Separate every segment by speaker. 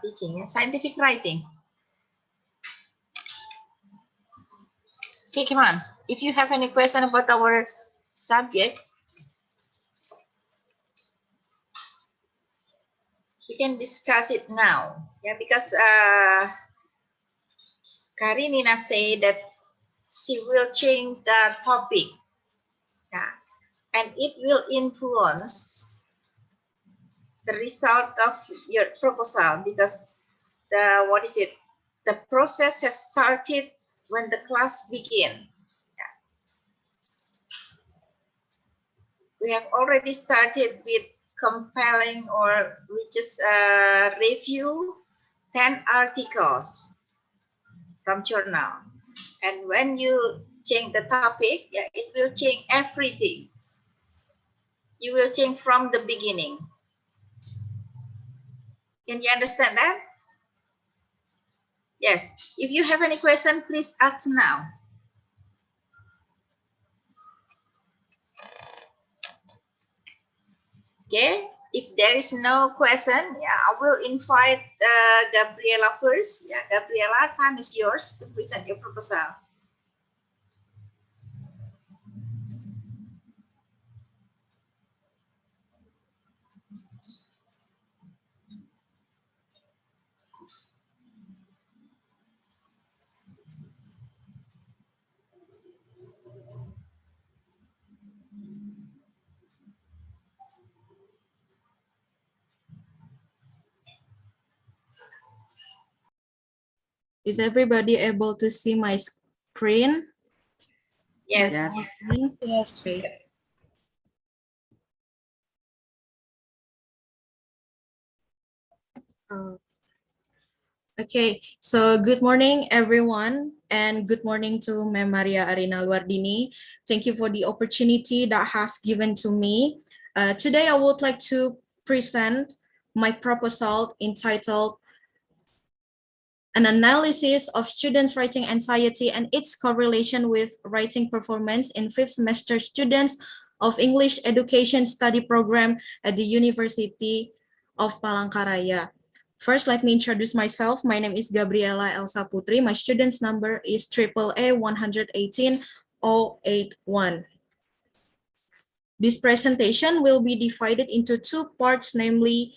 Speaker 1: teaching, scientific writing. Okay, come on. If you have any question about our subject, we can discuss it now. Yeah, because Karinina said that she will change the topic. Yeah, and it will influence the result of your proposal because the process has started when the class begin. Yeah. We have already started with compiling, or we just review 10 articles from journal, and when you change the topic, yeah, it will change everything. You will change from the beginning. Can you understand that? Yes. If you have any question, please ask now. Okay. If there is no question, yeah, I will invite Gabriela first. Yeah, Gabriela, time is yours to present your proposal.
Speaker 2: Is everybody able to see my screen?
Speaker 1: Yes.
Speaker 2: Yes. Okay. Okay, so good morning, everyone, and good morning to Ma'am Maria Arina Luardini. Thank you for the opportunity that has given to me. Today, I would like to present my proposal entitled An Analysis of Students' Writing Anxiety and its Correlation with Writing Performance in Fifth Semester Students of English Education Study Program at the University of Palangkaraya. First, let me introduce myself. My name is Gabriela Elsa Putri. My student's number is AAA 118-081. This presentation will be divided into two parts, namely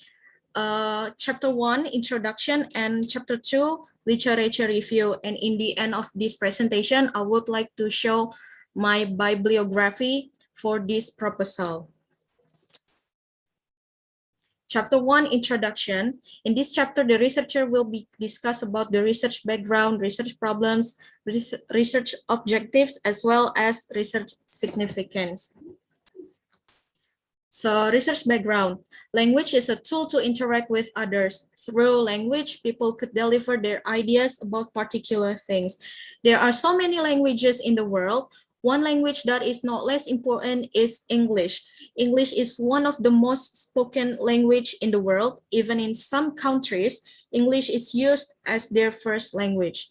Speaker 2: Chapter 1, Introduction, and Chapter 2, Literature Review. And in the end of this presentation, I would like to show my bibliography for this proposal. Chapter 1, Introduction. In this chapter, the researcher will discuss about the research background, research problems, research objectives, as well as research significance. So, research background. Language is a tool to interact with others. Through language, people could deliver their ideas about particular things. There are so many languages in the world. One language that is not less important is English. English is one of the most spoken language in the world. Even in some countries, English is used as their first language.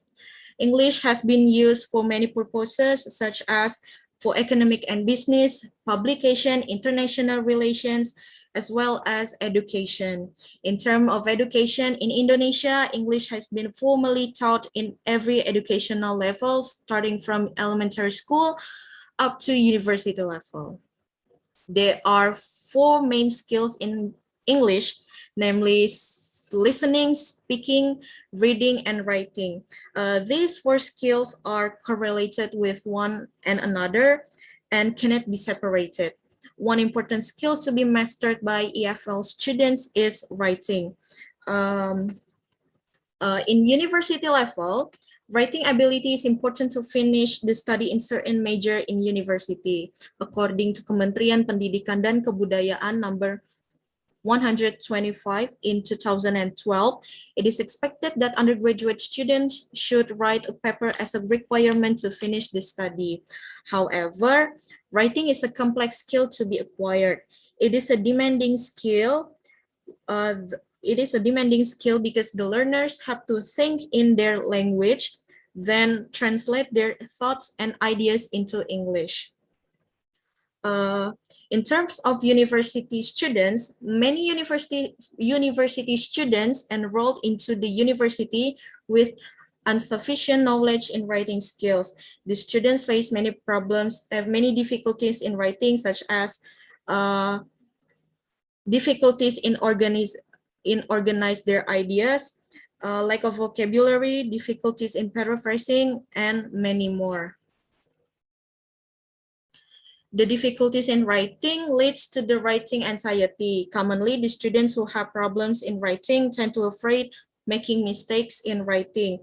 Speaker 2: English has been used for many purposes, such as for economic and business, publication, international relations, as well as education. In terms of education, in Indonesia, English has been formally taught in every educational level, starting from elementary school up to university level. There are four main skills in English, namely listening, speaking, reading, and writing. These four skills are correlated with one and another and cannot be separated. One important skill to be mastered by EFL students is writing. In university level, writing ability is important to finish the study in certain major in university. According to Kementerian Pendidikan dan Kebudayaan number 125 in 2012, it is expected that undergraduate students should write a paper as a requirement to finish the study. However, writing is a complex skill to be acquired. It is a demanding skill. Because the learners have to think in their language, then translate their thoughts and ideas into English. In terms of university students, many university students enrolled into the university with insufficient knowledge in writing skills. The students face many problems, have many difficulties in writing, such as difficulties in organize their ideas, lack of vocabulary, difficulties in paraphrasing, and many more. The difficulties in writing leads to the writing anxiety. Commonly, the students who have problems in writing tend to afraid making mistakes in writing.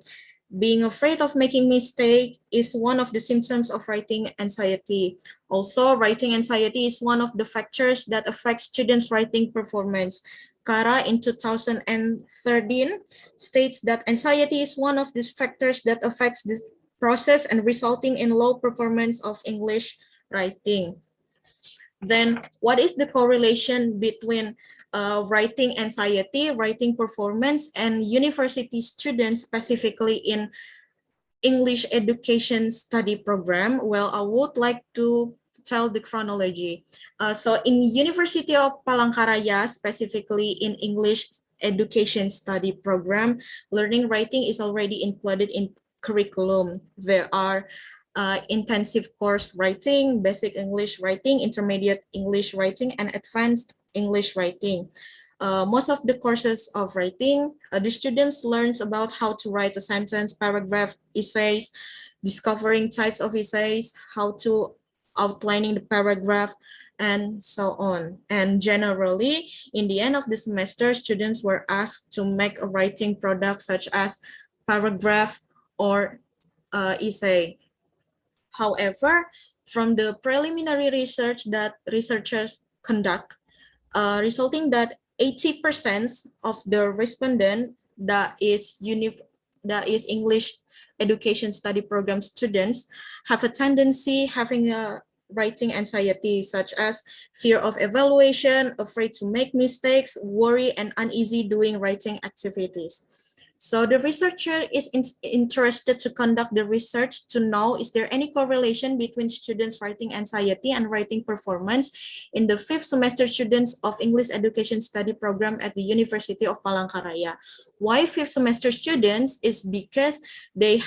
Speaker 2: Being afraid of making mistake is one of the symptoms of writing anxiety. Also, writing anxiety is one of the factors that affects students' writing performance. Kara in 2013 states that anxiety is one of these factors that affects the process and resulting in low performance of English writing. Then what is the correlation between writing anxiety, writing performance, and university students specifically in English education study program? Well, I would like to tell the chronology. So in University of Palangkaraya, specifically in English education study program, learning writing is already included in curriculum. There are intensive course writing, basic English writing, intermediate English writing, and advanced English writing. Most of the courses of writing, the students learns about how to write a sentence, paragraph, essays, discovering types of essays, how to outlining the paragraph, and so on. And generally, in the end of the semester, students were asked to make a writing product such as paragraph or essay. However, from the preliminary research that researchers conduct, resulting that 80% of the respondents that is English education study program students have a tendency having a writing anxiety, such as fear of evaluation, afraid to make mistakes, worry, and uneasy doing writing activities. So the researcher is interested to conduct the research to know, is there any correlation between students' writing anxiety and writing performance in the 5th semester students of English education study program at the University of Palangkaraya. Why 5th semester students is because they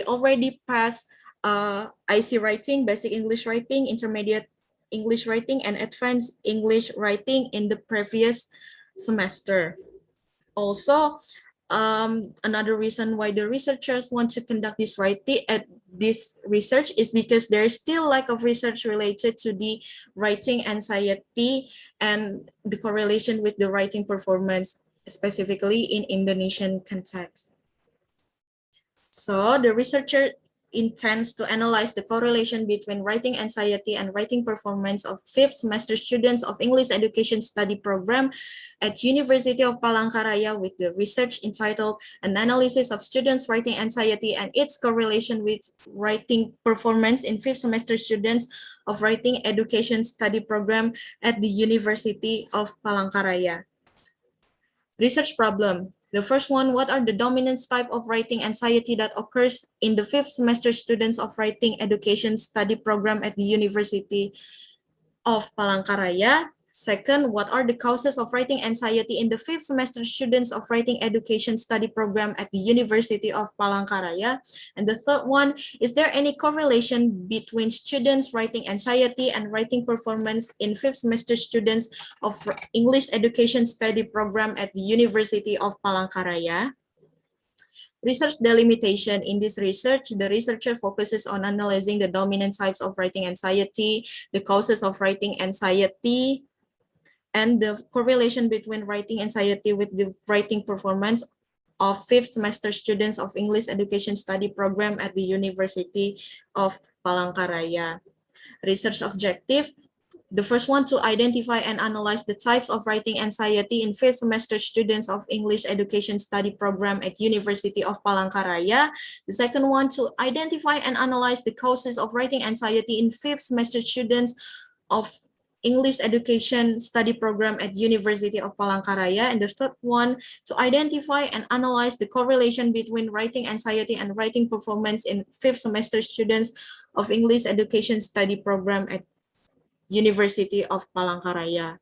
Speaker 2: already passed IC writing, basic English writing, intermediate English writing, and advanced English writing in the previous semester. Also, another reason why the researchers want to conduct this research is because there is still lack of research related to the writing anxiety and the correlation with the writing performance, specifically in Indonesian context. So the researcher intends to analyze the correlation between writing anxiety and writing performance of 5th semester students of English education study program at University of Palangkaraya with the research entitled An Analysis of Students' Writing Anxiety and its Correlation with Writing Performance in 5th semester students of Writing Education study program at the University of Palangkaraya. Research problem. The first one, what are the dominant type of writing anxiety that occurs in the 5th semester students of writing education study program at the University of Palangkaraya? Second, what are the causes of writing anxiety in the 5th semester students of writing education study program at the University of Palangkaraya? And the third one, is there any correlation between students' writing anxiety and writing performance in 5th semester students of English education study program at the University of Palangkaraya? Research delimitation. In this research, the researcher focuses on analyzing the dominant types of writing anxiety, the causes of writing anxiety, and the correlation between writing anxiety with the writing performance of 5th semester students of English education study program at the University of Palangkaraya. Research objective. The first one, to identify and analyze the types of writing anxiety in 5th semester students of English education study program at University of Palangkaraya. The second one, to identify and analyze the causes of writing anxiety in 5th semester students of English education study program at University of Palangkaraya. And the third one, to identify and analyze the correlation between writing anxiety and writing performance in 5th semester students of English education study program at University of Palangkaraya.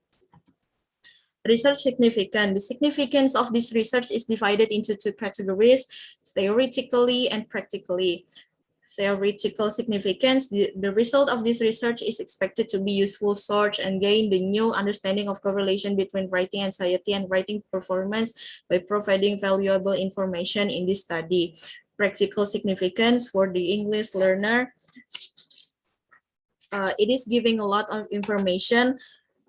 Speaker 2: Research significance. The significance of this research is divided into two categories, theoretically and practically. Theoretical significance, the result of this research is expected to be useful source and gain the new understanding of correlation between writing anxiety and writing performance by providing valuable information in this study. Practical significance for the English learner, it is giving a lot of information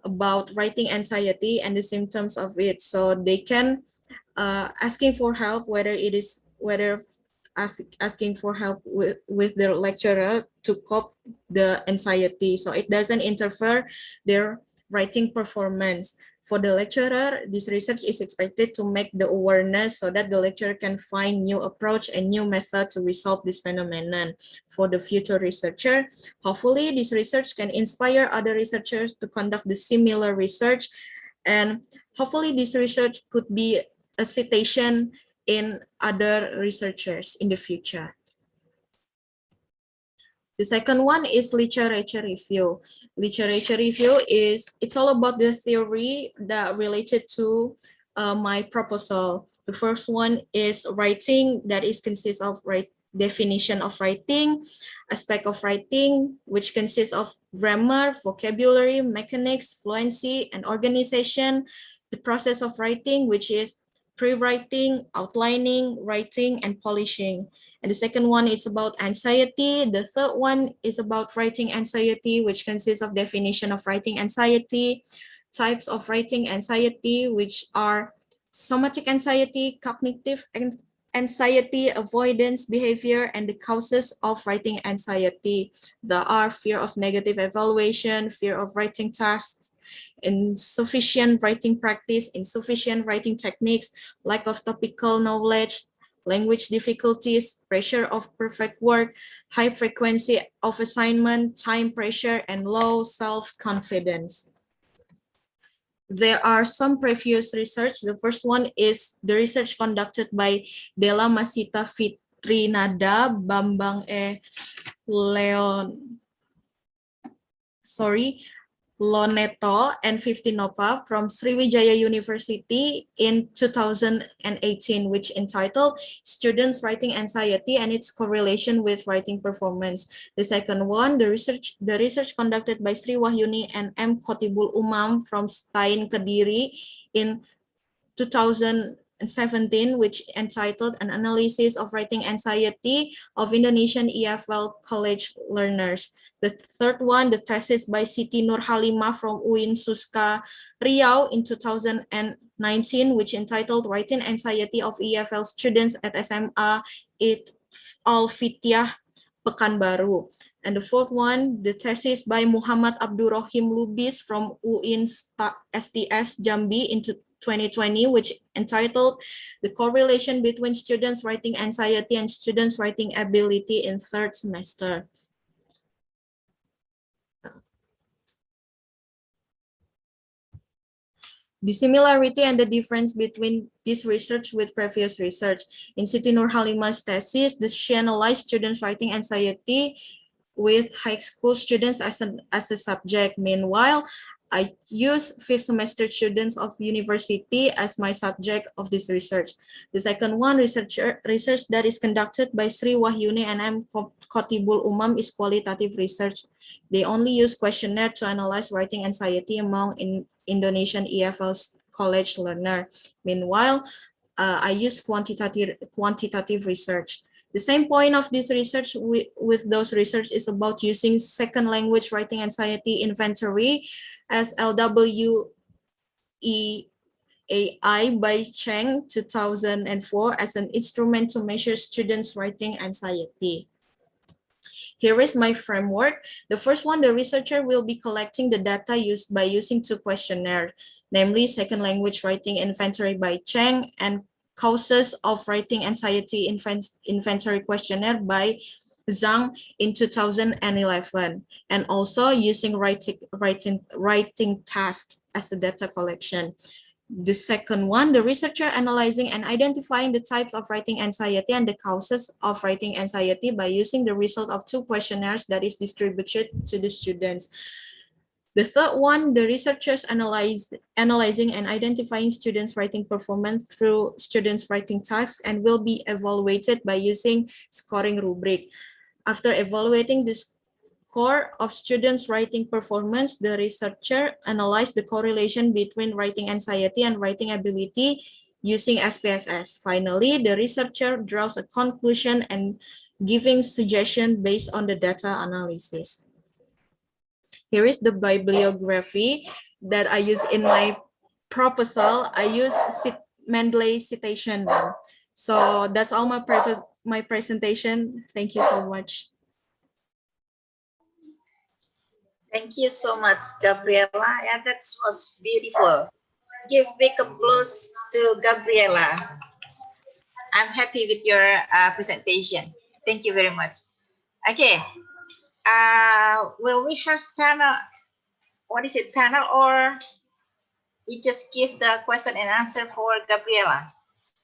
Speaker 2: about writing anxiety and the symptoms of it, so they can asking for help, asking for help with their lecturer to cope the anxiety, so it doesn't interfere their writing performance. For the lecturer, this research is expected to make the awareness so that the lecturer can find new approach and new method to resolve this phenomenon. For the future researcher, hopefully this research can inspire other researchers to conduct the similar research, and hopefully this research could be a citation in other researchers in the future. The second one is literature review. Literature review it's all about the theory that related to my proposal. The first one is writing, that is consists of definition of writing, aspect of writing, which consists of grammar, vocabulary, mechanics, fluency, and organization. The process of writing, which is pre-writing, outlining, writing, and polishing. And the second one is about anxiety. The third one is about writing anxiety, which consists of definition of writing anxiety, types of writing anxiety, which are somatic anxiety, cognitive anxiety, avoidance behavior, and the causes of writing anxiety. There are fear of negative evaluation, fear of writing tasks, insufficient writing practice, insufficient writing techniques, lack of topical knowledge, language difficulties, pressure of perfect work, high frequency of assignment, time pressure, and low self-confidence. There are some previous research. The first one is the research conducted by Della Masita Fitrinada Bambang Loneto and 15 Nova from Sriwijaya University in 2018, which entitled Students Writing Anxiety and its Correlation with Writing Performance. The second one, the research conducted by Sri Wahyuni and M. Khotibul Umam from Stein Kediri in 2017, which entitled An Analysis of Writing Anxiety of Indonesian EFL College Learners. The third one, the thesis by Siti Nur Halimah from UIN Suska Riau in 2019, which entitled Writing Anxiety of EFL Students at SMA Al Fitiah Pekanbaru. And the fourth one, the thesis by Muhammad Abdurrahim Lubis from UIN STS Jambi in 2020, which entitled The Correlation Between Students' Writing Anxiety and Students' Writing Ability in Third Semester. The similarity and the difference between this research with previous research. In Siti Nur Halimah's thesis, she analyzed students' writing anxiety with high school students as a subject. Meanwhile, I use fifth semester students of university as my subject of this research. The second one, research that is conducted by Sri Wahyuni and M. Khotibul Umam is qualitative research. They only use questionnaire to analyze writing anxiety among Indonesian EFL college learner. Meanwhile, I use quantitative research. The same point of this research with those research is about using second language writing anxiety inventory as LWEAI by Cheng 2004 as an instrument to measure students' writing anxiety. Here is my framework. The first one, the researcher will be collecting the data used by using two questionnaires, namely second language writing inventory by Cheng and causes of writing anxiety inventory questionnaire by Zhang in 2011, and also using writing task as a data collection. The second one, the researcher analyzing and identifying the types of writing anxiety and the causes of writing anxiety by using the result of two questionnaires that is distributed to the students. The third one, the researchers analyzing and identifying students' writing performance through students' writing tasks and will be evaluated by using scoring rubric. After evaluating the score of students' writing performance, the researcher analyzed the correlation between writing anxiety and writing ability using SPSS. Finally, the researcher draws a conclusion and giving suggestion based on the data analysis. Here is the bibliography that I use in my proposal. I use Mendeley citation. So that's all my presentation. Thank you so much.
Speaker 1: Thank you so much, Gabriela. Yeah, that was beautiful. Give big applause to Gabriela. I'm happy with your presentation. Thank you very much. Okay. Will we have panel? What is it, panel, or we just give the question and answer for Gabriela?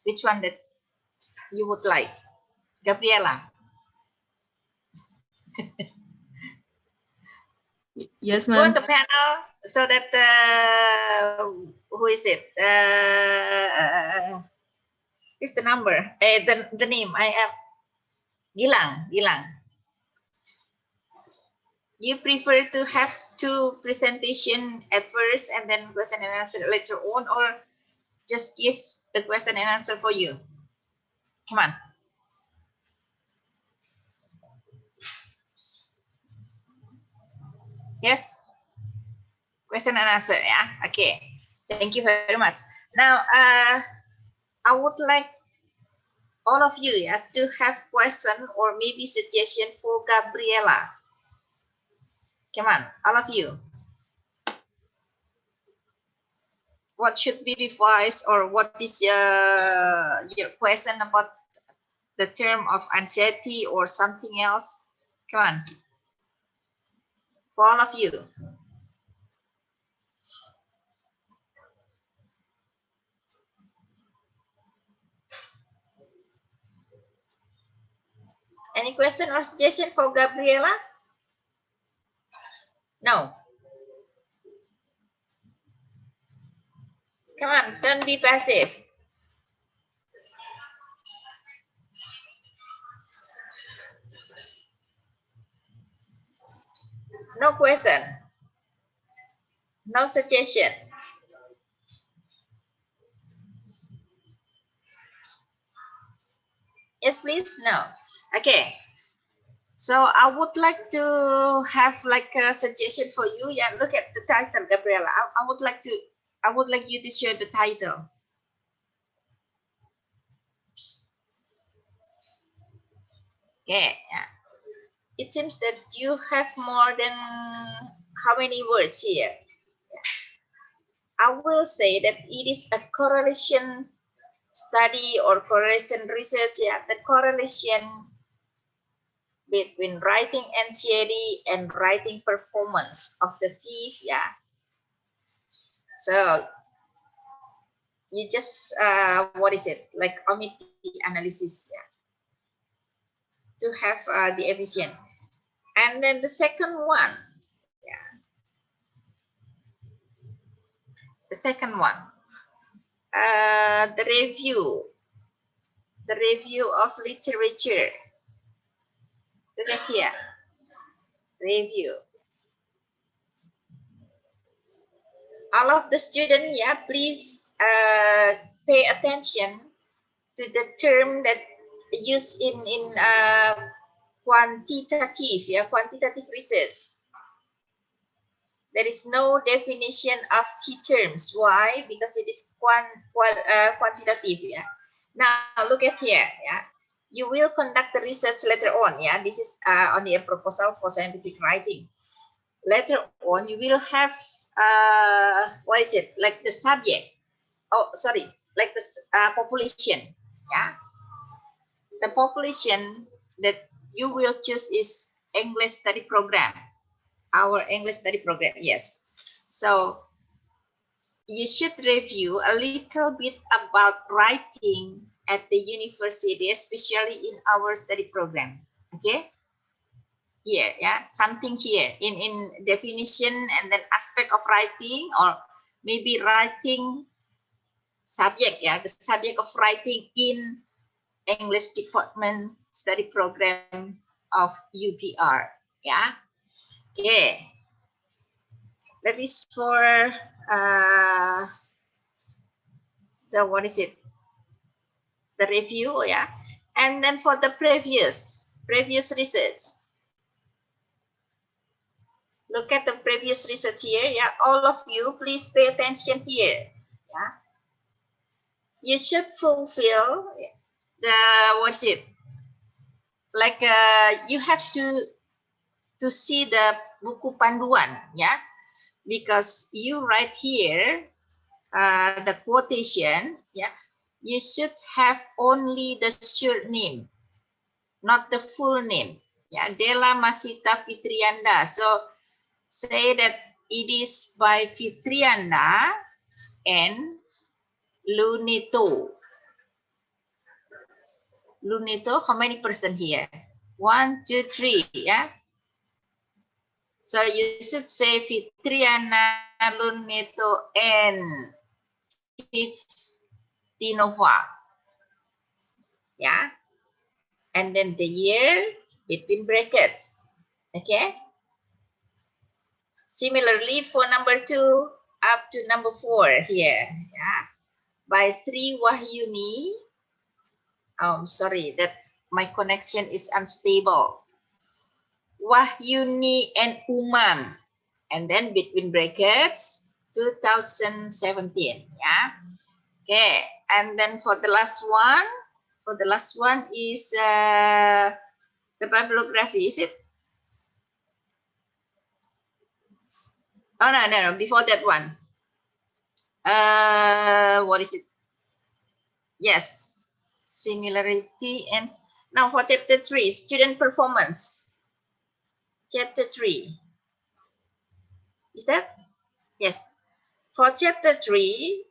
Speaker 1: Which one that you would like, Gabriela?
Speaker 2: Yes,
Speaker 1: Go
Speaker 2: ma'am.
Speaker 1: to panel so that who is it? Is the number? The name I have. Gilang. You prefer to have two presentation at first and then question and answer later on, or just give the question and answer for you? Come on. Yes. Question and answer. Yeah. Okay. Thank you very much. Now, I would like all of you, yeah, to have question or maybe suggestion for Gabriela. Come on, all of you. What should be revised, or what is your question about the term of anxiety or something else? Come on, for all of you. Any question or suggestion for Gabriela? No. Come on, don't be passive. No question. No suggestion. Yes, please. No. Okay. So I would like to have like a suggestion for you. Yeah, look at the title, Gabriela. I would like you to share the title. Okay. Yeah. It seems that you have more than how many words here? I will say that it is a correlation study or correlation research. Yeah, the correlation between writing anxiety and writing performance of the thief. Yeah. So you just what is it, like omit the analysis, yeah, to have the efficient. And then the second one, yeah, the second one, the review of literature. Look at here, review. All of the students, yeah, please pay attention to the term that used in quantitative, yeah, quantitative research. There is no definition of key terms. Why? Because it is quantitative. Yeah. Now look at here. Yeah. You will conduct the research later on. Yeah. This is only a proposal for scientific writing. Later on, you will have what is it? Like the subject. Oh, sorry. Like the population. Yeah. The population that you will choose is English study program. Our English study program, yes. So you should review a little bit about writing at the university, especially in our study program. Okay. here, yeah, something here in definition and then aspect of writing, or maybe writing subject, yeah, the subject of writing in English department study program of UPR, yeah. Okay, that is for the, what is it, the review, yeah. And then for the previous research, look at the previous research here, yeah. All of you, please pay attention here, yeah. You should fulfill the, what's it, like you have to see the buku panduan, yeah, because you write here the quotation, yeah. You should have only the short name, not the full name, yeah. Della Masita Fitrianda. So say that it is by Fitrianda and Lunito. Lunito, how many person here? 1, 2, 3, yeah. So you should say Fitriana, Lunito, and Tinova, yeah. And then the year between brackets, okay. Similarly for number 2 up to number 4 here, yeah. By Sri Wahyuni. Sorry, that my connection is unstable. Wahyuni and Umam, and then between brackets 2017, yeah. Okay, and then for the last one is the bibliography, is it? Oh, no, before that one, what is it? Yes, similarity. And now for chapter 3, student performance. Chapter 3, is that? Yes. For chapter 3,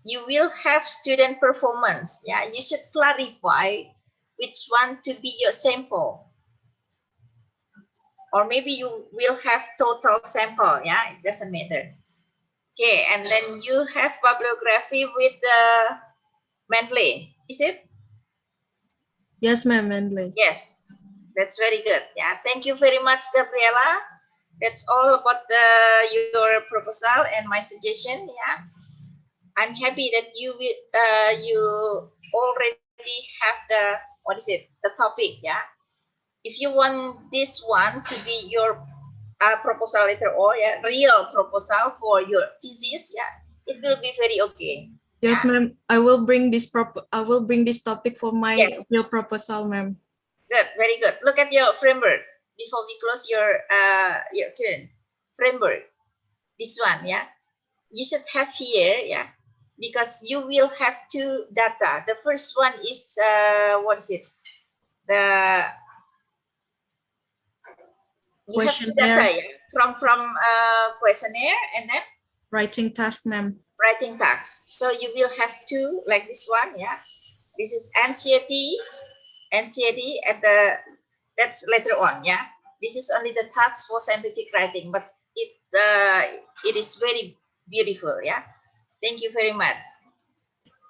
Speaker 1: you will have student performance. Yeah, you should clarify which one to be your sample. Or maybe you will have total sample. Yeah, it doesn't matter. Okay, and then you have bibliography with the Mendeley, is it?
Speaker 2: Yes, ma'am, Mendeley.
Speaker 1: Yes, that's very good. Yeah, thank you very much, Gabriela. That's all about your proposal and my suggestion. Yeah, I'm happy that you already have the, what is it, the topic. Yeah, if you want this one to be your proposal later, or yeah, real proposal for your thesis, yeah, it will be very okay.
Speaker 2: Yes,
Speaker 1: Yeah.
Speaker 2: ma'am. I will bring this topic for my
Speaker 1: Yes.
Speaker 2: real proposal, ma'am.
Speaker 1: Good, very good. Look at your framework before we close your turn. Framework, this one, yeah. You should have here, yeah, because you will have two data. The first one is what is it? You have two data, yeah, from questionnaire and then
Speaker 2: writing task, ma'am.
Speaker 1: Writing task. So you will have two, like this one, yeah. This is NCAT at the, that's later on, yeah. This is only the task for scientific writing, but it is very beautiful, yeah. Thank you very much.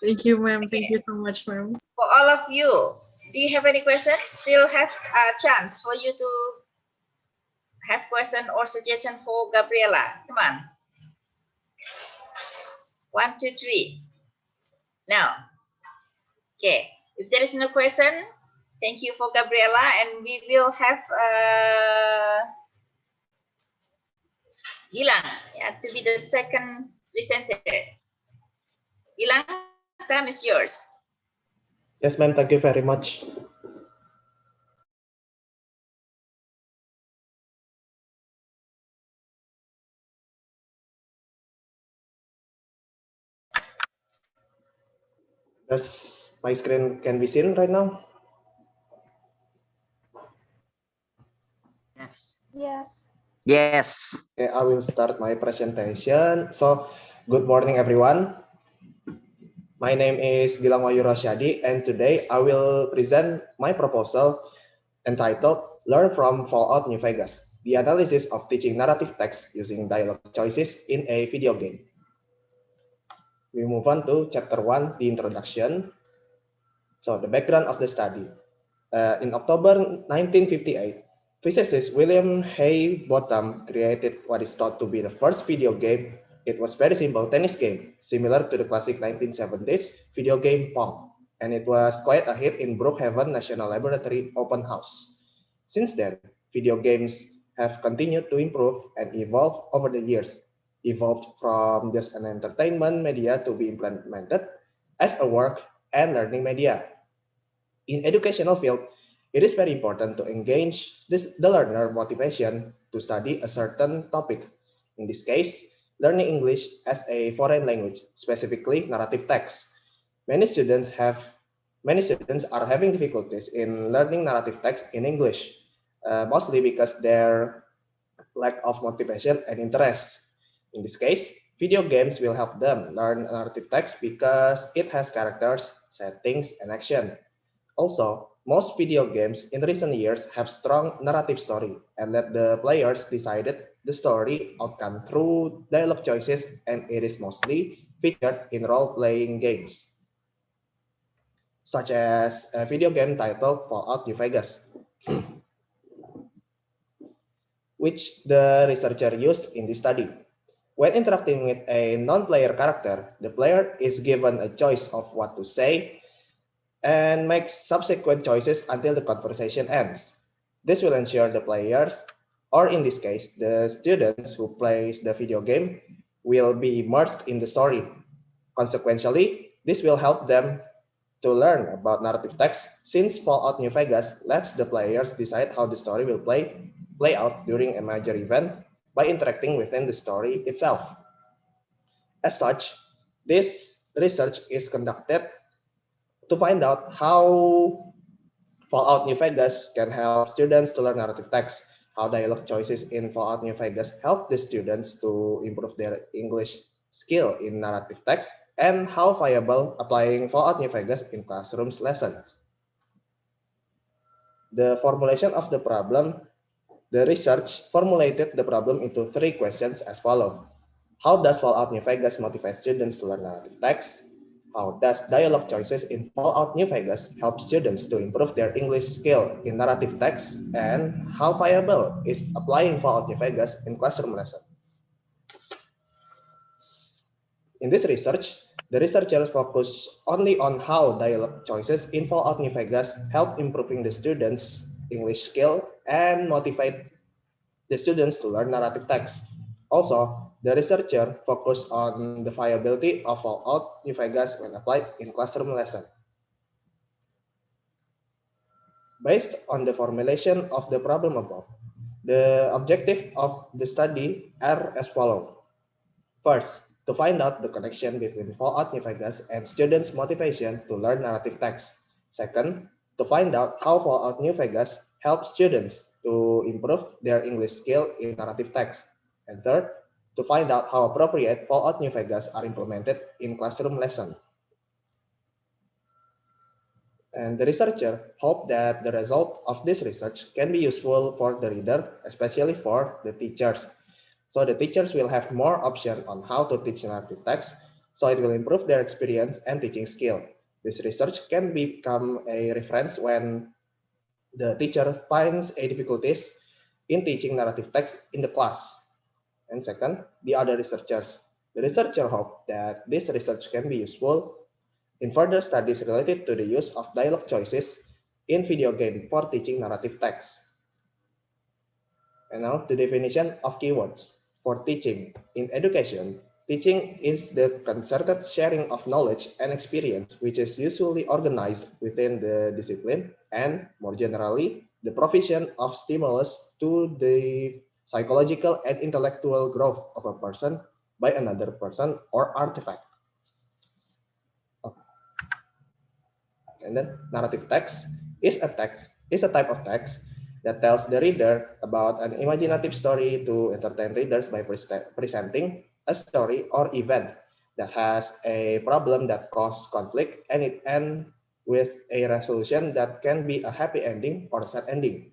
Speaker 2: Thank you, ma'am. Thank you so much, ma'am.
Speaker 1: For all of you, do you have any questions? Still have a chance for you to have question or suggestion for Gabriela. Come on. 1, 2, 3. Now, okay. If there is no question, thank you for Gabriela, and we will have Gilang, yeah, to be the second presenter. Gilang, time is yours.
Speaker 3: Yes, ma'am. Thank you very much. Does my screen can be seen right now?
Speaker 4: Yes.
Speaker 5: Yes.
Speaker 4: Yes.
Speaker 3: Okay, I will start my presentation. So, good morning, everyone. My name is Gilang Wayu Rosyadi, and today I will present my proposal entitled Learn from Fallout New Vegas, the analysis of teaching narrative text using dialogue choices in a video game. We move on to chapter 1, the introduction. So the background of the study. In October 1958, physicist William Hay-Botham created what is thought to be the first video game. It was very simple tennis game, similar to the classic 1970s video game Pong, and it was quite a hit in Brookhaven National Laboratory open house. Since then, video games have continued to improve and evolve over the years, evolved from just an entertainment media to be implemented as a work and learning media. In educational field, it is very important to engage the learner motivation to study a certain topic. In this case, learning English as a foreign language, specifically narrative text. Many students are having difficulties in learning narrative text in English, mostly because their lack of motivation and interest. In this case, video games will help them learn narrative text because it has characters, settings, and action. Also, most video games in recent years have strong narrative story and let the players decided the story outcome through dialogue choices, and it is mostly featured in role-playing games, such as a video game titled Fallout New Vegas, which the researcher used in this study. When interacting with a non-player character, the player is given a choice of what to say and makes subsequent choices until the conversation ends. This will ensure the players, or in this case, the students who plays the video game, will be immersed in the story. Consequently, this will help them to learn about narrative text, since Fallout New Vegas lets the players decide how the story will play out during a major event by interacting within the story itself. As such, this research is conducted to find out how Fallout New Vegas can help students to learn narrative text, how dialogue choices in Fallout New Vegas help the students to improve their English skill in narrative text, and how viable applying Fallout New Vegas in classrooms lessons. The formulation of the problem, the research formulated the problem into 3 questions as follows. How does Fallout New Vegas motivate students to learn narrative text? How does dialogue choices in Fallout New Vegas help students to improve their English skill in narrative text? And how viable is applying Fallout New Vegas in classroom lessons? In this research, the researchers focus only on how dialogue choices in Fallout New Vegas help improving the students' English skill and motivate the students to learn narrative text. Also, the researcher focused on the viability of Fallout New Vegas when applied in classroom lesson. Based on the formulation of the problem above, the objective of the study are as follows. First, to find out the connection between Fallout New Vegas and students' motivation to learn narrative text. Second, to find out how Fallout New Vegas helps students to improve their English skill in narrative text. And third, to find out how appropriate Fallout New Vegas are implemented in classroom lessons. And the researcher hoped that the result of this research can be useful for the reader, especially for the teachers. So the teachers will have more option on how to teach narrative text, so it will improve their experience and teaching skill. This research can become a reference when the teacher finds a difficulties in teaching narrative text in the class. And second, the other researchers. The researcher hope that this research can be useful in further studies related to the use of dialogue choices in video game for teaching narrative text. And now the definition of keywords. For teaching. In education, teaching is the concerted sharing of knowledge and experience, which is usually organized within the discipline, and more generally, the provision of stimulus to the psychological and intellectual growth of a person by another person or artifact. And then narrative text is a type of text that tells the reader about an imaginative story to entertain readers by presenting a story or event that has a problem that causes conflict, and it ends with a resolution that can be a happy ending or sad ending.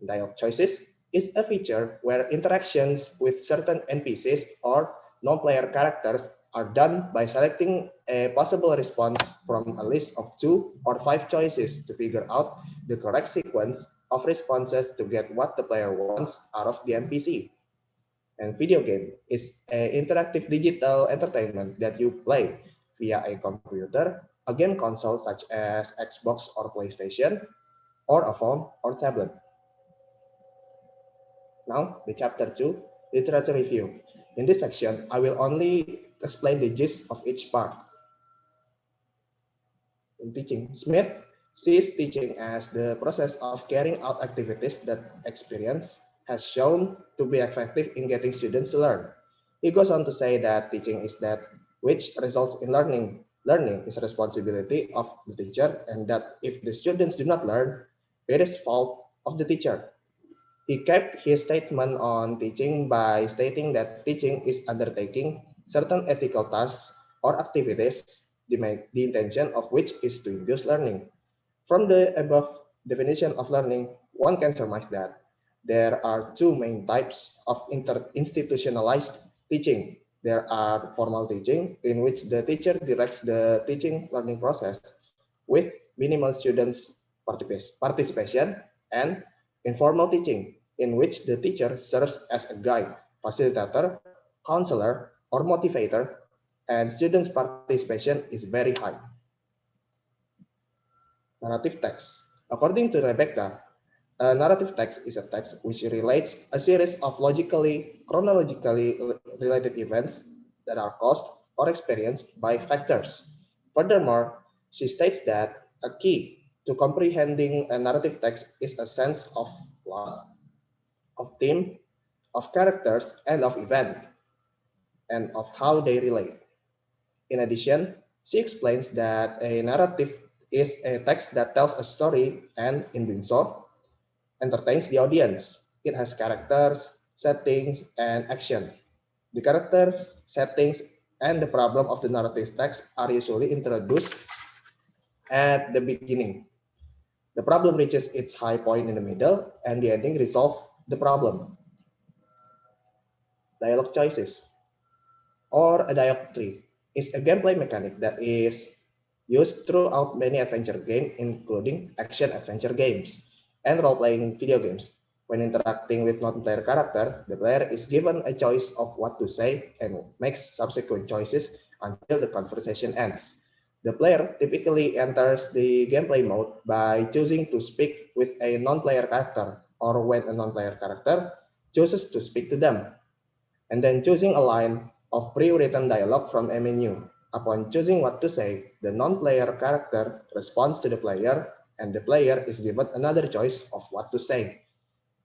Speaker 3: Dialogue choices is a feature where interactions with certain NPCs or non-player characters are done by selecting a possible response from a list of 2 or 5 choices to figure out the correct sequence of responses to get what the player wants out of the NPC. And video game is an interactive digital entertainment that you play via a computer, a game console such as Xbox or PlayStation, or a phone or tablet. Now, the chapter 2, literature review. In this section, I will only explain the gist of each part. In teaching, Smith sees teaching as the process of carrying out activities that experience has shown to be effective in getting students to learn. He goes on to say that teaching is that which results in learning. Learning is a responsibility of the teacher, and that if the students do not learn, it is fault of the teacher. He kept his statement on teaching by stating that teaching is undertaking certain ethical tasks or activities, the intention of which is to induce learning. From the above definition of learning, one can surmise that there are 2 main types of institutionalized teaching. There are formal teaching, in which the teacher directs the teaching learning process with minimal students' participation, and informal teaching, in which the teacher serves as a guide, facilitator, counselor, or motivator, and students' participation is very high. Narrative text. According to Rebecca, a narrative text is a text which relates a series of chronologically related events that are caused or experienced by factors. Furthermore, she states that a key to comprehending a narrative text is a sense of plot, of theme, of characters, and of event, and of how they relate. In addition, she explains that a narrative is a text that tells a story and, in doing so, entertains the audience. It has characters, settings, and action. The characters, settings, and the problem of the narrative text are usually introduced at the beginning. The problem reaches its high point in the middle, and the ending resolves the problem. Dialogue choices, or a dialogue tree, is a gameplay mechanic that is used throughout many adventure games, including action-adventure games and role-playing video games. When interacting with non-player character, the player is given a choice of what to say and makes subsequent choices until the conversation ends. The player typically enters the gameplay mode by choosing to speak with a non-player character, or when a non-player character chooses to speak to them, and then choosing a line of pre-written dialogue from a menu. Upon choosing what to say, the non-player character responds to the player, and the player is given another choice of what to say.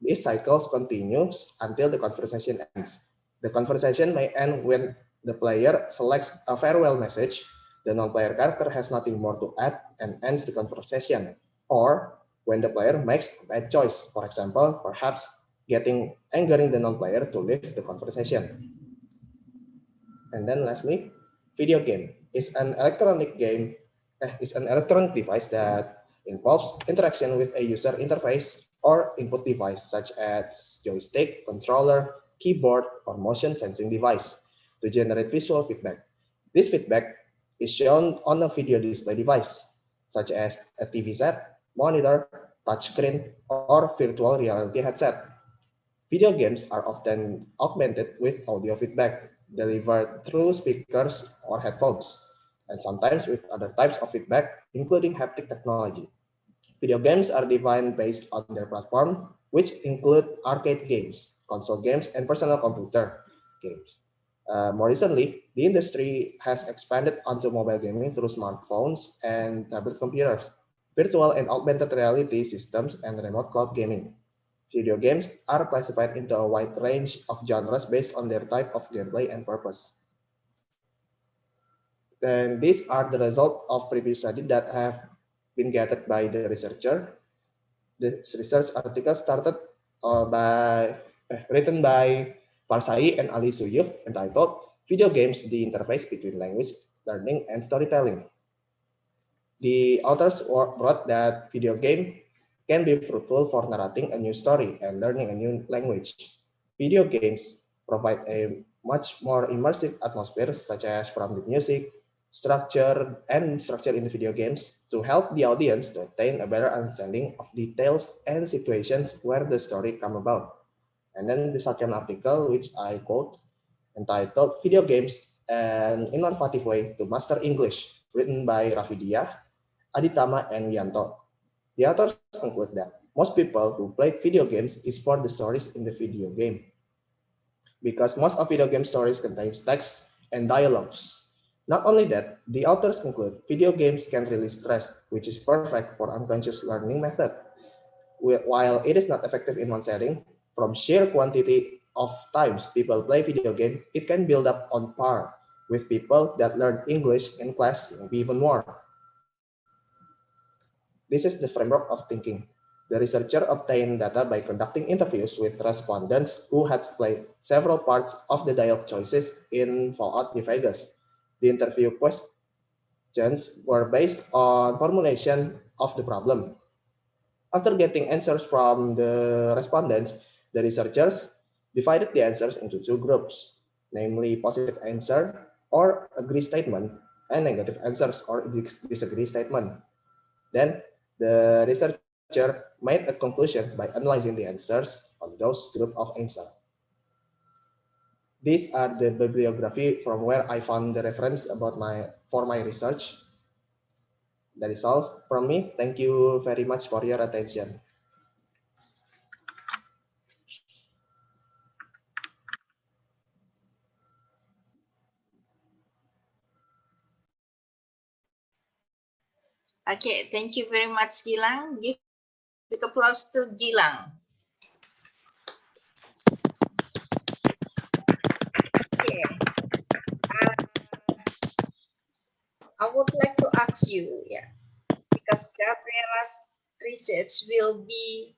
Speaker 3: This cycle continues until the conversation ends. The conversation may end when the player selects a farewell message, the non-player character has nothing more to add, and ends the conversation. Or when the player makes a bad choice, for example, perhaps angering the non-player to leave the conversation. And then lastly, video game is an electronic device that involves interaction with a user interface or input device such as joystick, controller, keyboard, or motion sensing device to generate visual feedback. This feedback is shown on a video display device such as a TV set, monitor, touchscreen, or virtual reality headset. Video games are often augmented with audio feedback delivered through speakers or headphones, and sometimes with other types of feedback, including haptic technology. Video games are defined based on their platform, which include arcade games, console games, and personal computer games. More recently, the industry has expanded onto mobile gaming through smartphones and tablet computers, virtual and augmented reality systems, and remote cloud gaming. Video games are classified into a wide range of genres based on their type of gameplay and purpose. Then these are the results of previous study that have been gathered by the researcher. This research article written by Farsai and Ali Suyuf, entitled "Video Games: The Interface Between Language Learning and Storytelling." The authors wrote that video game can be fruitful for narrating a new story and learning a new language. Video games provide a much more immersive atmosphere, such as from the music, structure in the video games to help the audience to attain a better understanding of details and situations where the story come about. And then the second article, which I quote, entitled Video Games, an Innovative Way to Master English, written by Rafidia, Aditama, and Yanto. The authors conclude that most people who play video games is for the stories in the video game, because most of video game stories contains text and dialogues. Not only that, the authors conclude video games can release stress, which is perfect for unconscious learning method. While it is not effective in one setting, from sheer quantity of times people play video game, it can build up on par with people that learn English in class, maybe even more. This is the framework of thinking. The researcher obtained data by conducting interviews with respondents who had played several parts of the dialogue choices in Fallout New Vegas. The interview questions were based on formulation of the problem. After getting answers from the respondents, the researchers divided the answers into two groups, namely positive answer or agree statement and negative answers or disagree statement. Then the researcher made a conclusion by analyzing the answers on those group of answers. These are the bibliography from where I found the reference for my research. That is all from me. Thank you very much for your attention.
Speaker 1: Okay, thank you very much, Gilang. Give big applause to Gilang. Okay. I would like to ask you, because Gabriela's research will be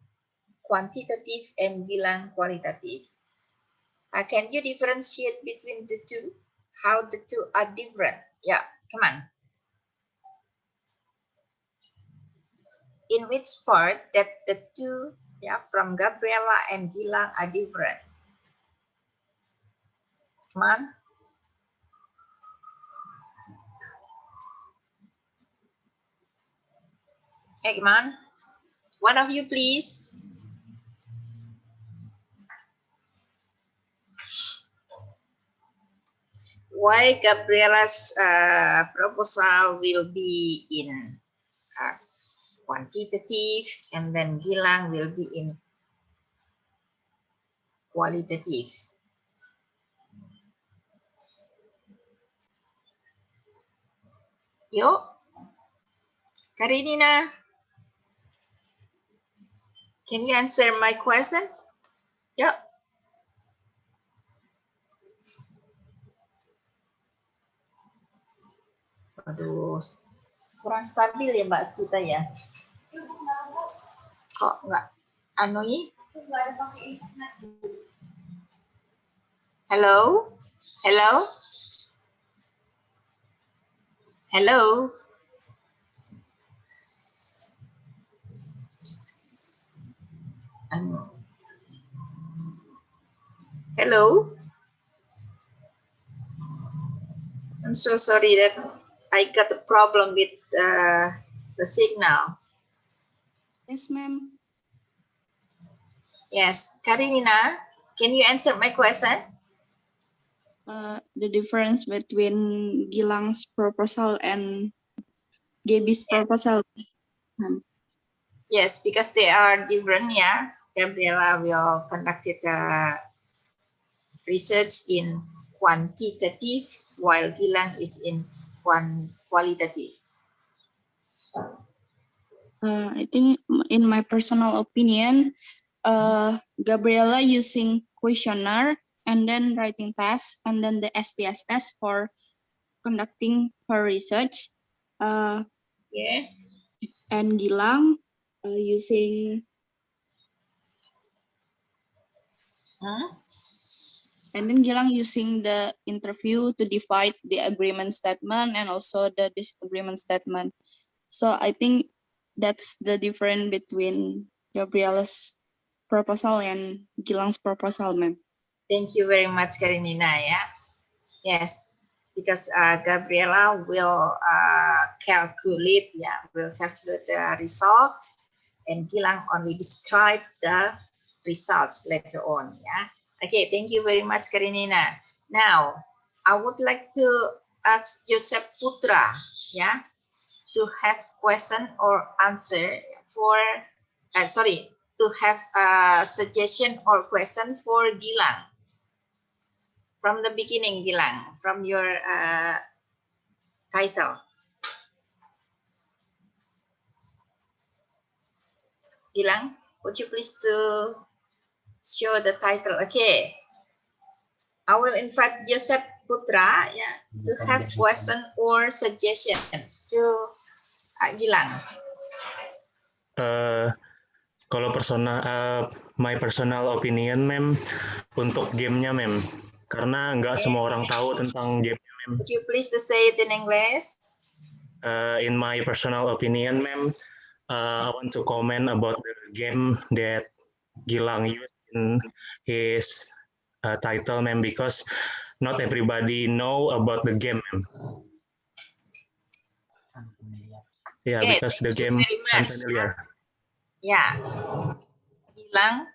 Speaker 1: quantitative and Gilang qualitative. Can you differentiate between the two? How the two are different? Yeah, come on. In which part that the two, from Gabriela and Gilang are different? Come on. Hey, come on. One of you, please. Why Gabriela's proposal will be in quantitative and then Gilang will be in qualitative. Yuk, Karinina, can you answer my question? Yuk. Aduh, kurang stabil ya Mbak Sita ya. Kok nggak anui? Hello? Hello? Hello? Hello? I'm so sorry that I got a problem with the signal.
Speaker 4: Yes, ma'am.
Speaker 1: Yes, Karinina, can you answer my question?
Speaker 4: The difference between Gilang's proposal and Gaby's proposal.
Speaker 1: Yes, because they are different, yeah. Gabriela will conduct research in quantitative, while Gilang is in qualitative.
Speaker 4: I think, in my personal opinion, Gabriela using questionnaire and then writing tasks and then the SPSS for conducting her research.
Speaker 1: Yeah.
Speaker 4: And Gilang using and then Gilang using the interview to divide the agreement statement and also the disagreement statement. So I think That's the difference between Gabriella's proposal and Gilang's proposal, ma'am.
Speaker 1: Thank you very much, Karenina. Yeah. Yes, because Gabriela will calculate. Yeah, will calculate the result, and Gilang only describe the results later on. Yeah. Okay. Thank you very much, Karenina. Now, I would like to ask Joseph Putra. Yeah. To have question or answer for, to have a suggestion or question for Gilang. From the beginning, Gilang, from your title. Gilang, would you please to show the title? Okay. I will invite Joseph Putra, yeah, to have question or suggestion to Gilang.
Speaker 5: Kalau my personal opinion, ma'am, untuk gamenya, ma'am, karena nggak semua orang tahu tentang gamenya, ma'am.
Speaker 1: Would you please to say it in English?
Speaker 5: In my personal opinion, ma'am, I want to comment about the game that Gilang used in his title, ma'am, because not everybody know about the game, ma'am. Yeah,
Speaker 1: Okay,
Speaker 5: because the
Speaker 1: thank you
Speaker 5: game
Speaker 1: very much.
Speaker 5: unfamiliar.
Speaker 1: Yeah, Gilang,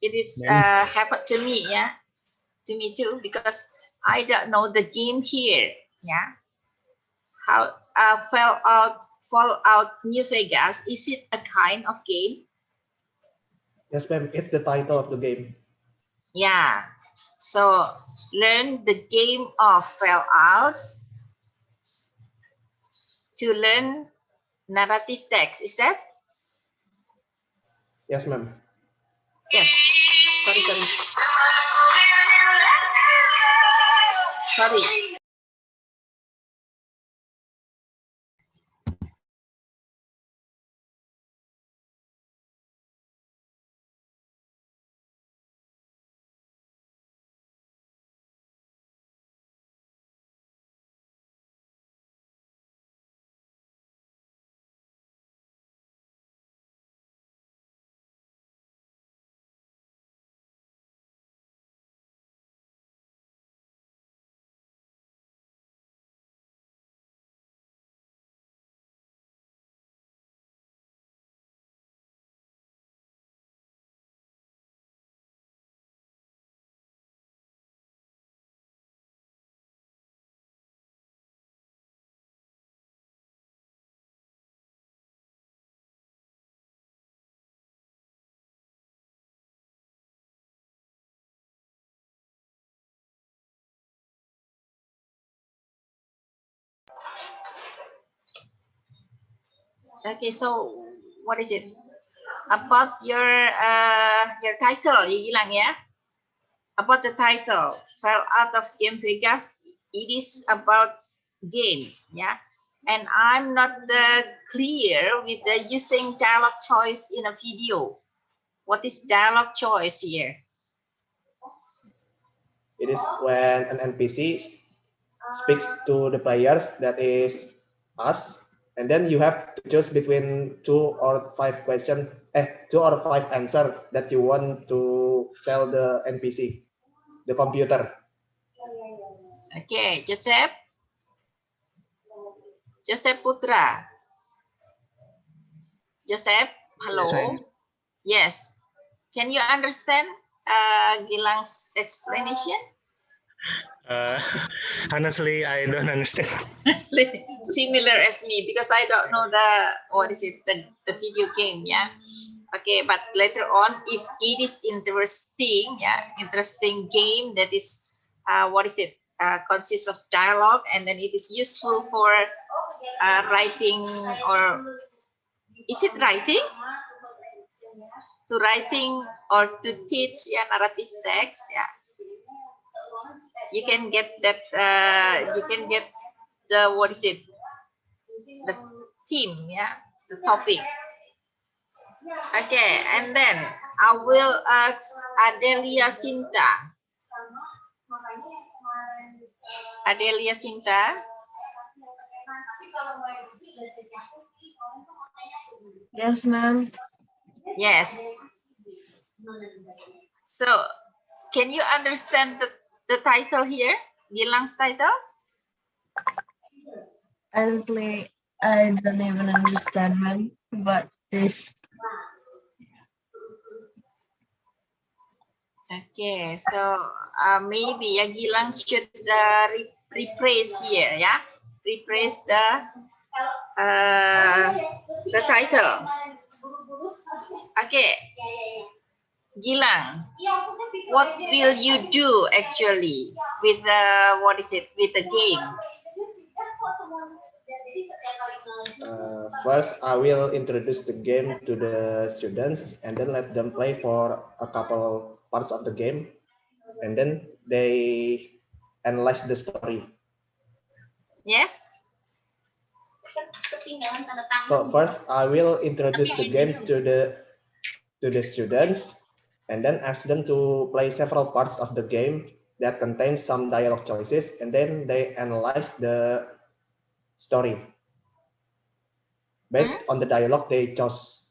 Speaker 1: it is happened to me, yeah, to me too, because I don't know the game here, yeah. How Fallout New Vegas, is it a kind of game?
Speaker 3: Yes, ma'am. It's the title of the game.
Speaker 1: Yeah. So learn the game of Fallout to learn narrative text. Is that?
Speaker 3: Yes, ma'am.
Speaker 1: Yes. Sorry. Okay, so what is it about your title, Gilang? Yeah, about the title, Fell Out of Game Vegas. It is about game, yeah, and I'm not clear with the using dialogue choice in a video. What is dialogue choice here?
Speaker 3: It is when an NPC speaks to the players, that is us, and then you have to choose between 2 or 5 questions, 2 or 5 answers that you want to tell the NPC, the computer.
Speaker 1: Okay, Joseph Putra. Joseph, hello. Yes. Can you understand Gilang's explanation?
Speaker 5: Honestly, I don't understand.
Speaker 1: Similar as me, because I don't know the video game, yeah. Okay, but later on, if it is interesting, yeah, interesting game that is consists of dialogue, and then it is useful for writing, or is it writing? To writing or to teach, yeah, narrative text, yeah. You can get that. You can get the the theme, yeah, the topic. Okay, and then I will ask Adelia Sinta. Adelia Sinta.
Speaker 6: Yes, ma'am.
Speaker 1: Yes. So, can you understand the title here? Gilang's title?
Speaker 6: Honestly, I don't even understand, ma'am. But this,
Speaker 1: Okay, so maybe ya Gilang should rephrase here, ya. Rephrase the title. Okay, Gilang, what will you do actually with what is it, with the game?
Speaker 3: First, I will introduce the game to the students and then let them play for a couple parts of the game. And then they analyze the story.
Speaker 1: Yes?
Speaker 3: So first, I will introduce the game to the students and then ask them to play several parts of the game that contains some dialogue choices, and then they analyze the story based on the dialogue they choose.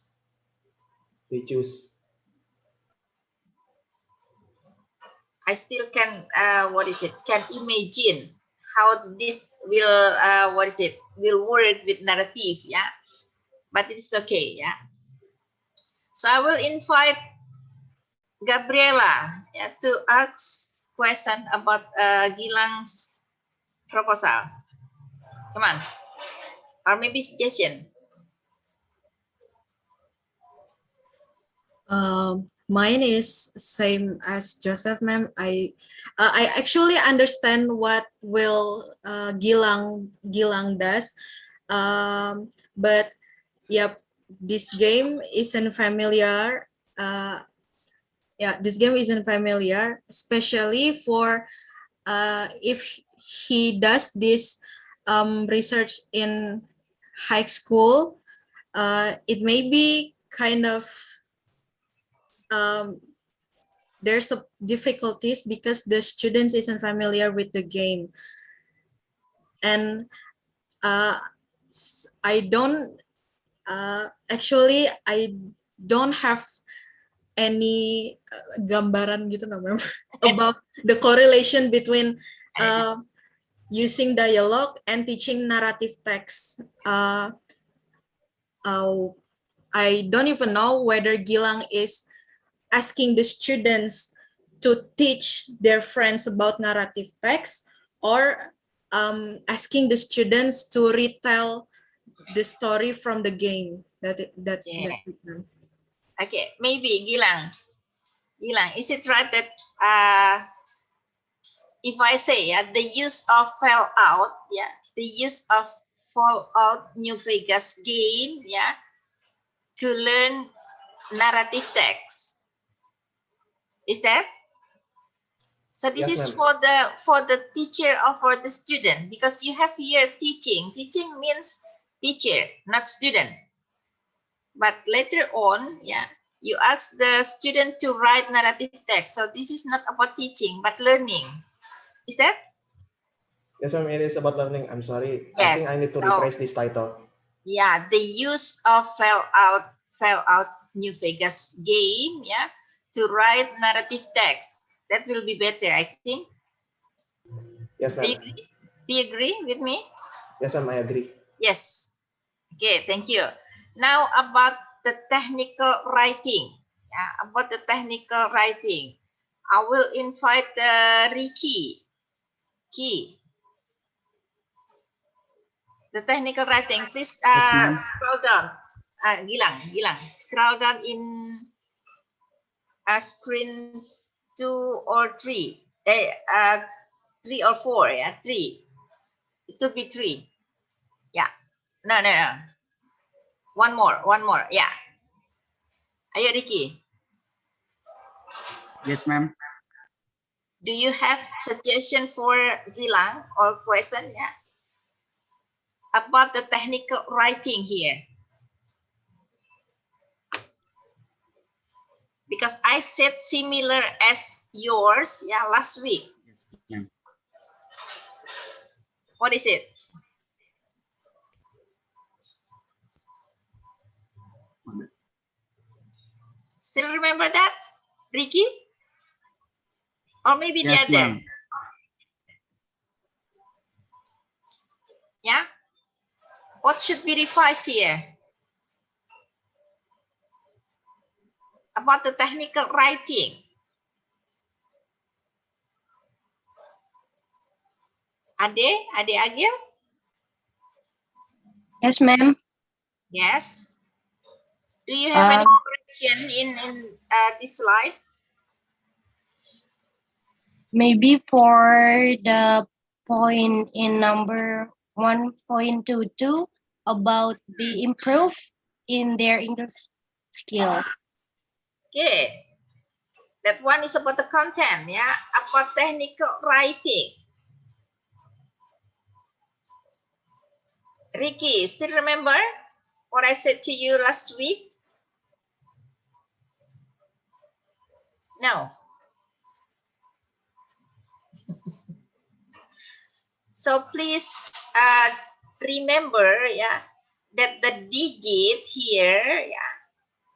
Speaker 1: I still can what is it? Can imagine how this will what is it? Will work with narrative, yeah. But it's okay, yeah. So I will invite Gabriela, yeah, to ask question about Gilang's proposal. Come on, or maybe suggestion.
Speaker 2: Mine is same as Joseph, ma'am. I actually understand what will Gilang does, but yep, this game isn't familiar. Yeah, this game isn't familiar, especially for if he does this research in high school. It may be kind of there's a difficulties because the students isn't familiar with the game, and I don't actually I don't have any gambaran gitu namanya about the correlation between using dialogue and teaching narrative text. I don't even know whether Gilang is asking the students to teach their friends about narrative text or asking the students to retell the story from the game. That's
Speaker 1: Yeah.
Speaker 2: it.
Speaker 1: Okay, maybe Gilang, is it right that if I say the use of Fallout, the use of Fallout New Vegas game, to learn narrative text, is that? So this
Speaker 3: Yes,
Speaker 1: is
Speaker 3: ma'am.
Speaker 1: for the teacher or for the student, because you have here teaching. Teaching means teacher, not student. But later on, you ask the student to write narrative text. So this is not about teaching, but learning. Is that?
Speaker 3: Yes, ma'am, it is about learning. I'm sorry. I think
Speaker 1: Yes.
Speaker 3: I need to
Speaker 1: So,
Speaker 3: rephrase this title.
Speaker 1: yeah, the use of Fallout New Vegas game, to write narrative text. That will be better, I think.
Speaker 3: Yes,
Speaker 1: Do
Speaker 3: ma'am.
Speaker 1: you agree? Do you agree with me?
Speaker 3: Yes, ma'am, I agree.
Speaker 1: Yes. Okay, thank you. Now about the technical writing. About the technical writing. I will invite Ricky. The technical writing, please scroll down. Gilang, scroll down in screen 2 or 3. 3 or 4, 3. It could be 3. Yeah. No. One more. Yeah. Ayo, Ricky.
Speaker 7: Yes, ma'am.
Speaker 1: Do you have suggestion for Gilang or question? About the technical writing here? Because I said similar as yours, last week.
Speaker 7: Yes, ma'am.
Speaker 1: What is it? Still remember that, Ricky? Or maybe the
Speaker 7: Yes,
Speaker 1: other?
Speaker 7: ma'am.
Speaker 1: Yeah. What should be revised here? About the technical writing. Ade Agil?
Speaker 6: Yes, ma'am.
Speaker 1: Yes. Do you have any question in this slide?
Speaker 6: Maybe for the point in number 1.22 about the improve in their English skill.
Speaker 1: Okay. That one is about the content, yeah, about technical writing. Ricky, still remember what I said to you last week? No. So please remember, yeah, that the digit here, yeah,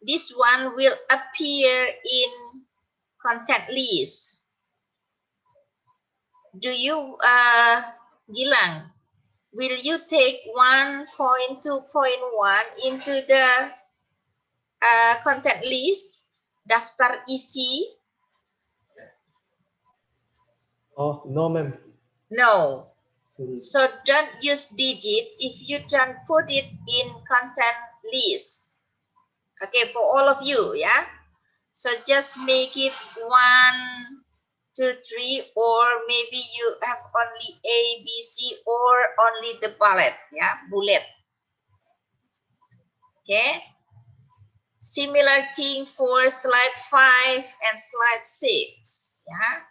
Speaker 1: this one will appear in content list. Do you, Gilang, will you take 1.2.1 into the content list, daftar isi?
Speaker 3: Oh, no, ma'am.
Speaker 1: No. So don't use digit if you don't put it in content list. Okay, for all of you, yeah. So just make it 1, 2, 3, or maybe you have only A, B, C, or only the bullet, yeah, bullet. Okay. Similar thing for slide 5 and slide 6, yeah.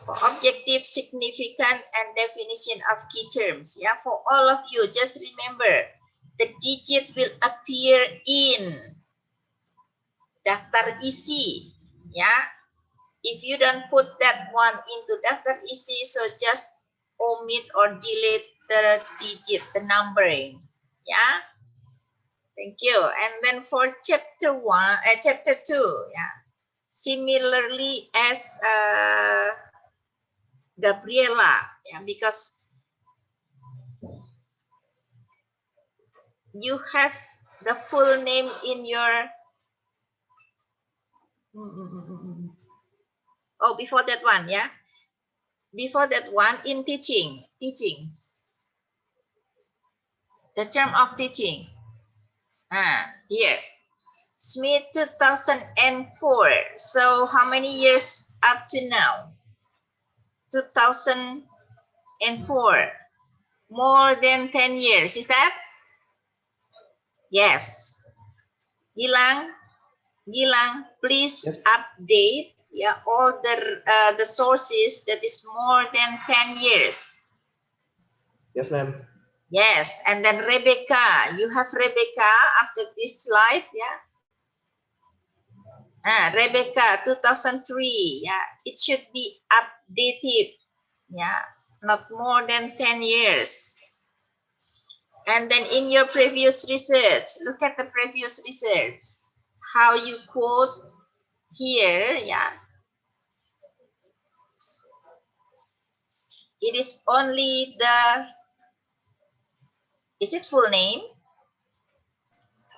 Speaker 1: For objective, significant, and definition of key terms, yeah. For all of you, just remember the digit will appear in daftar isi, yeah. If you don't put that one into daftar isi, so just omit or delete the digit, the numbering, yeah. Thank you. And then for chapter 2, yeah, similarly as Gabriela, yeah, because you have the full name in your oh, before that one, yeah, before that one, in teaching the term of teaching, here Smith 2004. So how many years up to now? 2004, more than 10 years, is that? Yes. Gilang, please
Speaker 3: Yes.
Speaker 1: update, yeah, all the sources that is more than 10 years.
Speaker 3: Yes, ma'am.
Speaker 1: Yes, and then Rebecca, you have Rebecca after this slide, yeah. Rebecca 2003, yeah, it should be updated, yeah, not more than 10 years. And then in your previous research, look at the previous research, how you quote here, yeah. It is only the, is it full name?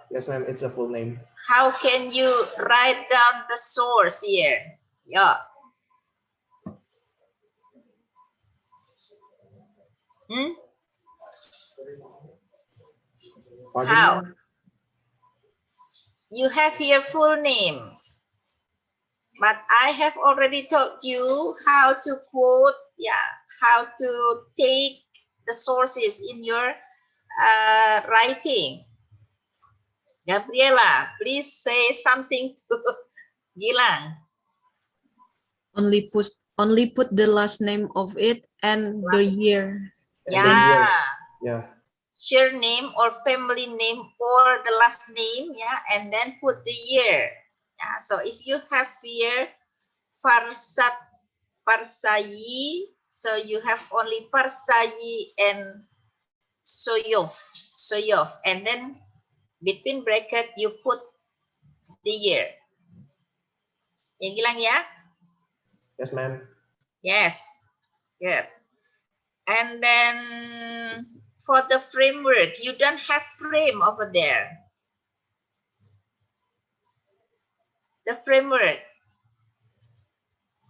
Speaker 3: Yes, ma'am. It's a full name.
Speaker 1: How can you write down the source here? Yeah.
Speaker 3: Pardon,
Speaker 1: How?
Speaker 3: ma'am?
Speaker 1: You have here full name, but I have already told you how to quote, yeah, how to take the sources in your writing. Gabriela, please say something to Gilang.
Speaker 2: Only put the last name of it and the year.
Speaker 3: And the year. Yeah.
Speaker 1: Surname or family name or the last name, yeah, and then put the year. Yeah, so if you have here Parsayi, so you have only Parsayi and Soyov, and then between bracket you put the year. Yang Gilang ya?
Speaker 3: Yes, ma'am.
Speaker 1: Yes, good. And then for the framework, you don't have frame over there. The framework.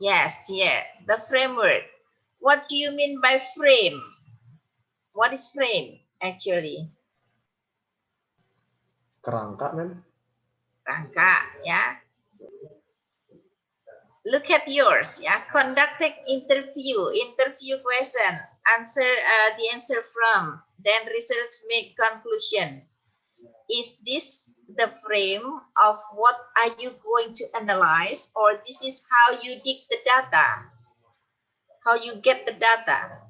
Speaker 1: Yes, yeah, the framework. What do you mean by frame? What is frame actually?
Speaker 3: Kerangka, ma'am.
Speaker 1: Rangka, yeah. Look at yours, yeah. Conducting interview question, answer the answer from, then research make conclusion. Is this the frame of what are you going to analyze, or this is how you dig the data, how you get the data?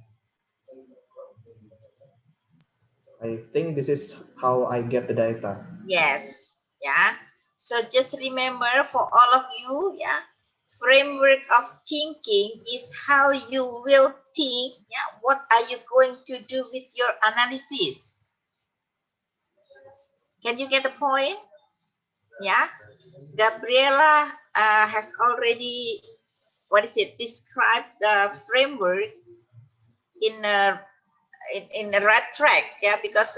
Speaker 3: I think this is how I get the data.
Speaker 1: Yes, yeah. So just remember for all of you, yeah, framework of thinking is how you will think, yeah, what are you going to do with your analysis? Can you get the point? Yeah, Gabriela has already, described the framework in the right track, yeah, because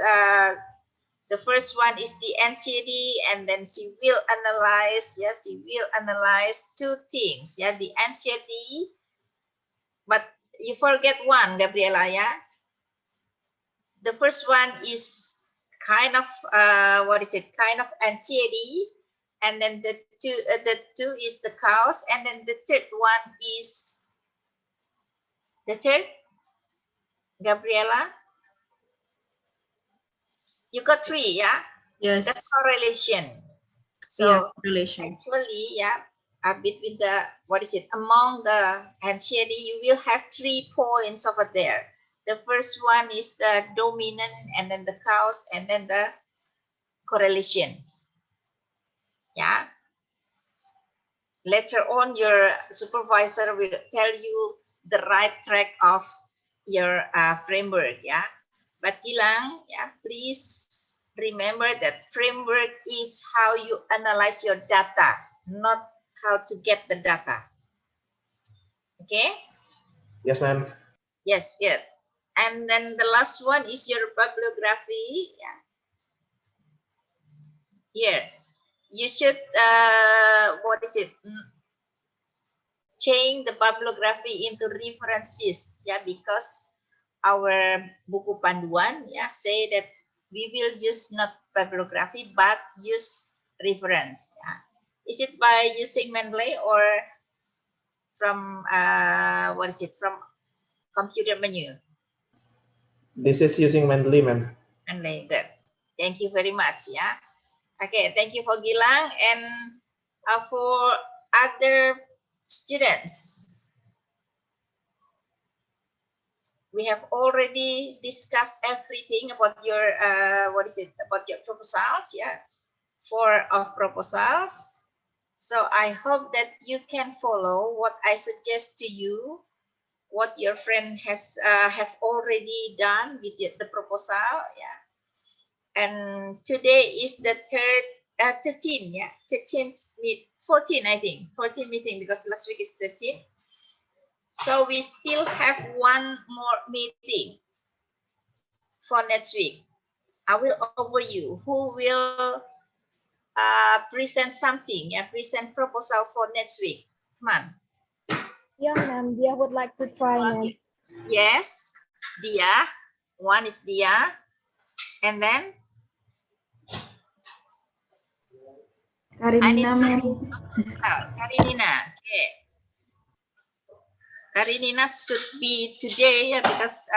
Speaker 1: the first one is the NCD, and then she will analyze, yes, she will analyze two things, yeah, the NCD, but you forget one, Gabriela, yeah. The first one is kind of kind of NCD, and then the two is the cause, and then the third one is the third, Gabriela. You got three, yeah.
Speaker 2: Yes.
Speaker 1: That's correlation. So
Speaker 2: Yes, relation.
Speaker 1: actually, yeah, between the among the NCD, you will have 3 points over there. The first one is the dominant, and then the cause, and then the correlation. Yeah. Later on, your supervisor will tell you the right track of your framework. Yeah. But Gilang, yeah, please remember that framework is how you analyze your data, not how to get the data. Okay?
Speaker 3: Yes, ma'am.
Speaker 1: Yes, good. And then the last one is your bibliography. Yeah. Here, you should, change the bibliography into references. Yeah, because our buku panduan, yeah, say that we will use not bibliography but use reference. Yeah. Is it by using Mendeley or from from computer menu?
Speaker 3: This is using Mendeley, ma'am.
Speaker 1: Mendeley, good. Thank you very much. Yeah. Okay, thank you for Gilang, and for other students. We have already discussed everything about your about your proposals, yeah, 4 of proposals. So I hope that you can follow what I suggest to you, what your friend has have already done with the proposal, yeah. And today is the 13, yeah, 14, I think, 14 meeting, because last week is 13. So we still have one more meeting for next week. I will offer you who will present something, yeah, present proposal for next week. Come on.
Speaker 7: Yeah, ma'am. Dia would like to try, ma'am.
Speaker 1: Okay. Yes, Dia. One is Dia. And then?
Speaker 6: Karinina, ma'am.
Speaker 1: Karinina. Okay. Karinina should be today, yeah, because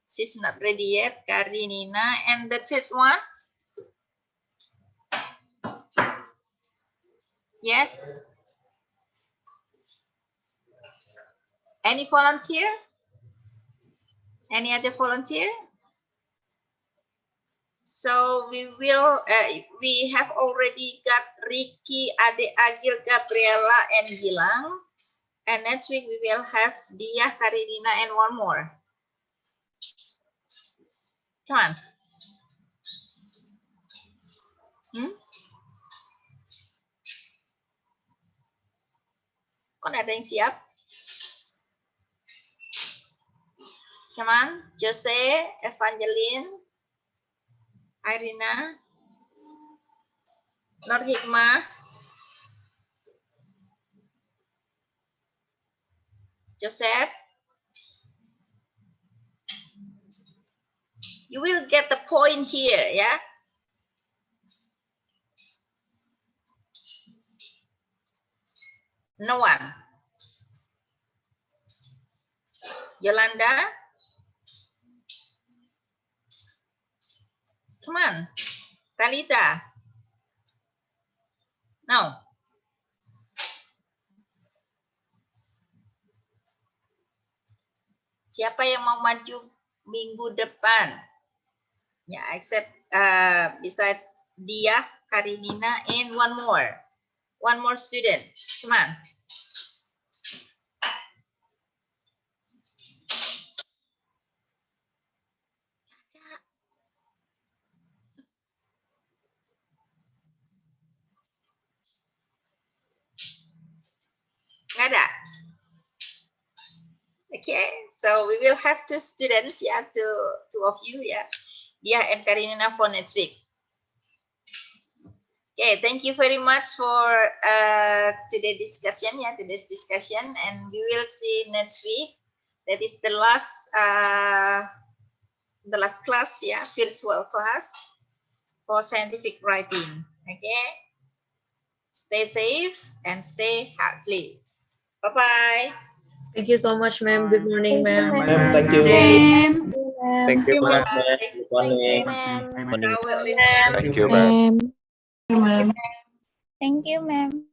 Speaker 1: she's not ready yet. Karinina. And the third one? Yes. Any volunteer? Any other volunteer? So we will, we have already got Ricky, Ade Agil, Gabriela, and Gilang. And next week we will have Dia, Karinina, and one more. Come on. Kon ada yang siap? Come on, Jose, Evangeline, Irina, Nur Hikmah, Joseph. You will get the point here, ya. No one. Yolanda. Come on. Talita. No. Siapa yang mau maju minggu depan? Ya, except beside Dia, Karinina, and one more student. Come on. Nggak ada. Okay, so we will have two students, yeah, two of you, yeah, Dia and Karinina for next week. Okay, thank you very much for today's discussion, and we will see next week. That is the last class, yeah, virtual class for scientific writing. Okay, stay safe and stay healthy. Bye bye.
Speaker 2: Thank you so much, ma'am. Good morning,
Speaker 7: Thank you,
Speaker 2: ma'am.
Speaker 7: ma'am.
Speaker 3: Thank you.
Speaker 4: Ma'am.
Speaker 6: Thank you, ma'am.
Speaker 1: Bye.
Speaker 6: Good morning.
Speaker 1: Thank you,
Speaker 6: Thank you, ma'am.
Speaker 4: Thank you, ma'am.